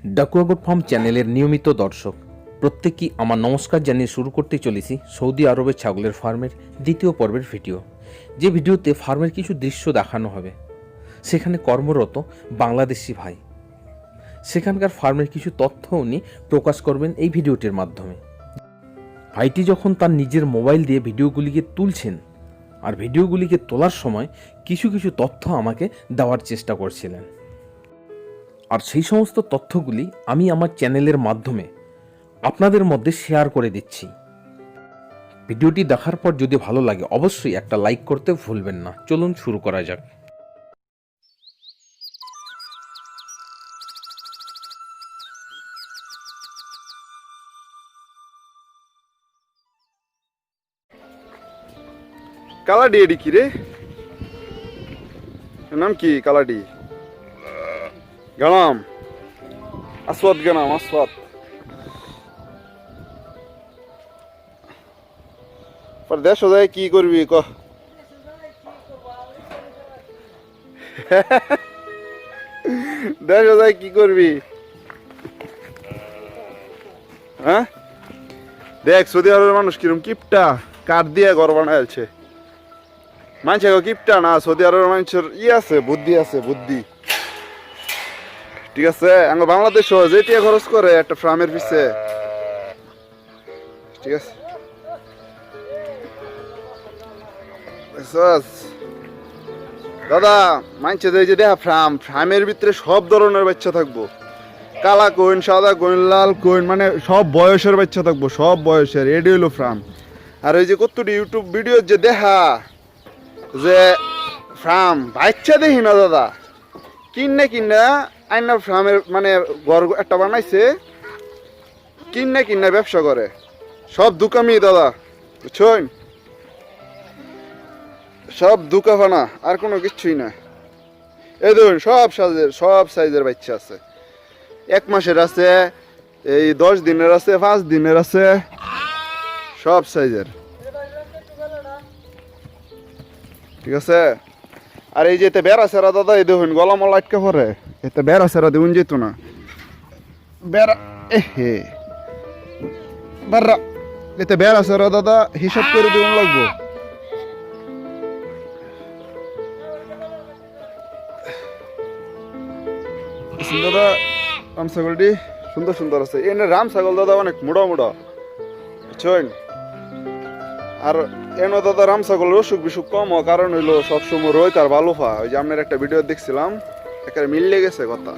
ডাকুয়াগোট farm চ্যানেলের নিয়মিত দর্শক প্রত্যেকই আমার নমস্কার জানিয়ে শুরু করতে চলেছি সৌদি আরবের ছাগলের ফার্মের দ্বিতীয় পর্বের ভিডিও। যে ভিডিওতে ফার্মের কিছু দৃশ্য দেখানো হবে, সেখানে কর্মরত বাংলাদেশি ভাই, সেখানকার ফার্মের কিছু তথ্য উনি প্রকাশ করবেন এই ভিডিওটির মাধ্যমে। ভাইটি যখন তার নিজের মোবাইল দিয়ে ভিডিওগুলিকে তুলছেন আর ভিডিওগুলিকে তোলার সময় কিছু কিছু তথ্য আমাকে দেওয়ার চেষ্টা করছিলেন, আর সেই সমস্ত তথ্যগুলি আমি আমার চ্যানেলের মাধ্যমে আপনাদের মধ্যে শেয়ার করে দিচ্ছি। ভিডিওটি দেখার পর যদি ভালো লাগে অবশ্যই একটা লাইক করতে ভুলবেন না। চলুন শুরু করা যাক। কালাডি এডি কি রে? নাম কি কালাডি? গানাম আসওয়াদ, গানাম আসওয়াদ। পর দেশ যায় কি করবি ক? দেশ যায় কি করবি? হ্যাঁ দেখ, সৌদি আরবের মানুষ কিরম কিপটা, কাঠ দিয়ে ঘর বানাইছে। মানুষের কিপটা না, সৌদি আরবের মানুষের আছে, বুদ্ধি আছে, বুদ্ধি। ঠিক আছে, আমরা বাংলাদেশ যেটিয়া খরচ করে একটা ফার্মের পিছে। ঠিক আছে, দাদা মানছে যে দেখা ফার্মের ভিতরে সব ধরনের বাচ্চা থাকবো। কালা কোয়েন, সাদা কোয়েন, লাল কোয়েন, মানে সব বয়সের বাচ্চা থাকবো, সব বয়সের। এডি হইলো ফার্ম। আর ওই যে কতটি ইউটিউব ভিডিও যে দেখা যে ফার্ম বাচ্চা দেখি না দাদা, কিনা আইনা ফার্মের মানে ঘর একটা বানাইছে, কিনা ব্যবসা করে। সব দুকামি দাদা, বুঝছেন? সব দুকাফানা, আর কোনো কিছুই না। এই ধরুন সব সাইজের বাচ্চা আছে। 1 মাসের আছে, এই 10 দিনের আছে, 5 দিনের আছে, সব সাইজের। ঠিক আছে। আর এই যে বেড়া সেরা দাদা, এই দেখুন গলা মলা আটকা পরে, এতে বেড়া সেরা দেখুন যেত না বেড়া। এহে বেড়া, এতে বেড়া সেরা দাদা হিসাব করে দেওয়া লাগবো। দাদা রাম ছাগলটি সুন্দর সুন্দর আছে। এনে রাম ছাগল দাদা অনেক মোটা মোটা, বুঝছেন? আর এনো দাদা রাম ছাগলের অসুখ বিসুখ কম, কারণ হইলো সবসময় রোহিত আর ভালো ফা। ওই যে আপনার একটা ভিডিও দেখছিলাম, একেবারে মিললে গেছে কথা।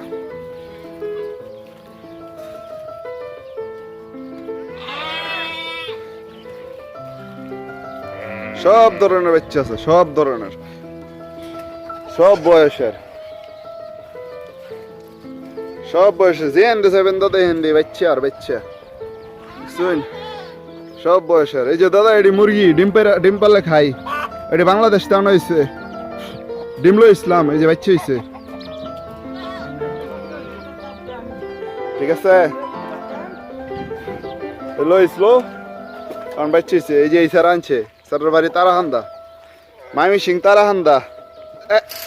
সব ধরনের বাচ্চা আছে, সব ধরনের, সব বয়সের, সব বয়সের। যে হেন্দি সেভেন দাদা হেন্দি বাচ্চা আর বাচ্চা, শুন সব বয়সের। এই যে দাদা এটি মুরগি ডিম পারলে খাই, এটি বাংলাদেশ টাউন হয়েছে, ডিমলো ইসলাম। এই যে বাচ্চা হয়েছে, ঠিক আছে, এলো ইসলো কারণ বাচ্চা হয়েছে। এই যে এই স্যার আনছে, স্যারের বাড়ি তারাকান্দা, মাইমি সিং তারাকান্দা।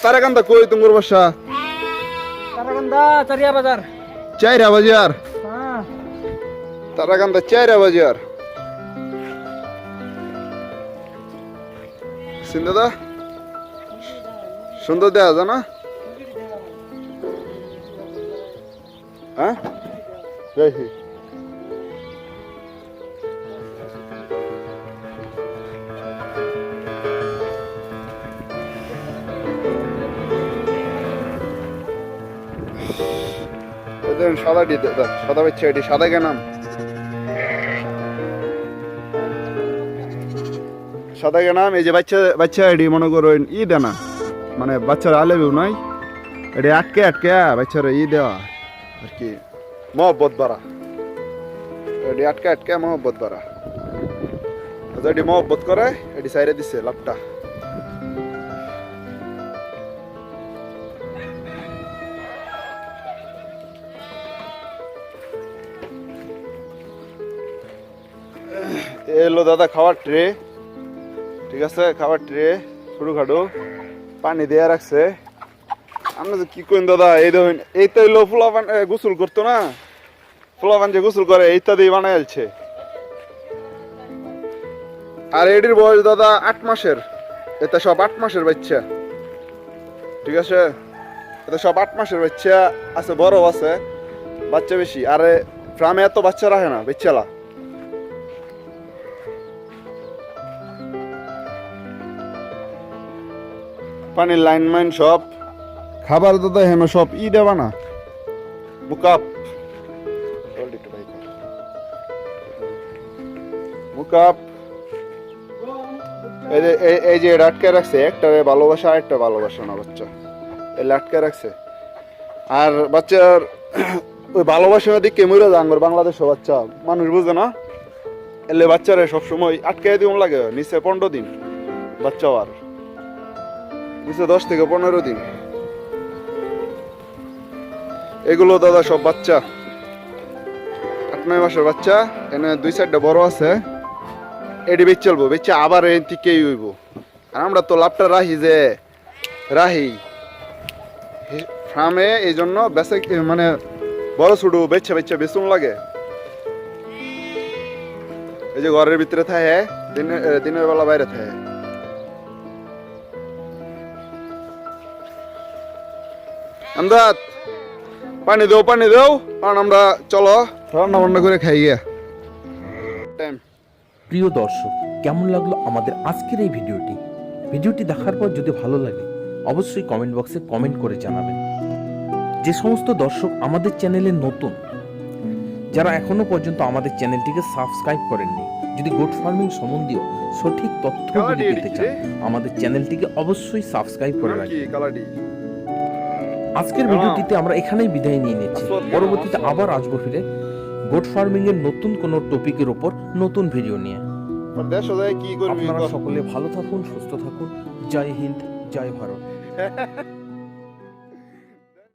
তারাকান্দা কই তোমার বাসা? তারাকান্দা চারিয়া বাজার। চাইরা বাজার? তারাকান্দা চাইরা বাজার। দাদা সুন্দর দেখা যায় না? হ্যাঁ দেখি সাদা ডি, সাদা বাচ্চা এটি সাদা কেনাম, সাদা কেনাম। এই যে বাচ্চা এটি মনে করো ই দেনা, মানে বাচ্চার আলেবেও নাই, এটি আটকে বাচ্চারা ই দেওয়া আর কি, মহব্বত বাড়া। এটি আটকে মহব্বত বাড়া, এটি মহব্বত করে, এটি সাইরে দিছে লাভটা। এলো দাদা খাওয়ার ট্রে, ঠিক আছে, খাওয়ার ট্রে ছোটখাটো পানি দেয়া রাখছে। আমরা যে কি কইন দাদা, এই দেখুন এই তো হইলো ফুলাবান গোসল করতো না, ফুলাবান যে গোসল করে এইটা দিয়ে বানাই আলছে। আর এটির বয়স দাদা 8 মাসের, এটা সব 8 মাসের বাচ্চা, ঠিক আছে? এটা সব 8 মাসের বাচ্চা আছে, বড় আছে, বাচ্চা বেশি। আরে ফার্মে এত বাচ্চা রাখে না বাচ্চালা। পানির লাইন মাইন সব, খাবার দাদা হেন সব দেবা না, মুকাপ মুকাপ এই যে আটকে রাখছে, একটারে ভালোবাসা আর একটা ভালোবাসা না বাচ্চা, এই আটকে রাখছে। আর বাচ্চার ওই ভালোবাসার দিকে মরে যান বাংলাদেশের বাচ্চা, মানুষ বুঝে না, এলে বাচ্চারে সবসময় আটকে দিন লাগে, নিচে 15 দিন বাচ্চা, আর নিচে 10 থেকে 15 দিন। এগুলো দাদা সব বাচ্চা 8-9 মাসের বাচ্চা, এনে 2-4টা বড় আছে, এটি বেচ চলবো, বেচে আবার এই দিকেই হইব। আর আমরা তো লাভটা রাহি ফার্মে, এই জন্য বেচে মানে বড় ছোট বেচা বেচুন লাগে। এই যে ঘরের ভিতরে থাকে, দিনের বেলা বাইরে থাকে। আমদাদ পানি দেও কারণ আমরা চলো রান্না বান্না করে খাই গিয়া। প্রিয় দর্শক, কেমন লাগলো আমাদের আজকের এই ভিডিওটি দেখার পর যদি ভালো লাগে অবশ্যই কমেন্ট বক্সে কমেন্ট করে জানাবেন। যে সমস্ত দর্শক আমাদের চ্যানেলে নতুন, যারা এখনো পর্যন্ত আমাদের চ্যানেলটিকে সাবস্ক্রাইব করেননি, যদি গোট ফার্মিং সম্বন্ধীয় সঠিক তথ্যগুলি পেতে চান আমাদের চ্যানেলটিকে অবশ্যই সাবস্ক্রাইব করে রাখবেন। আজকের ভিডিওটিতে আমরা এখানেই বিদায় নিয়ে নিচ্ছি, পরবর্তীতে আবার আসবো ফিরে গোট ফার্মিং এর নতুন কোনো টপিকের উপর নতুন ভিডিও নিয়ে। আপনারা সকলে ভালো থাকুন, সুস্থ থাকুন। জয় হিন্দ, জয় ভারত।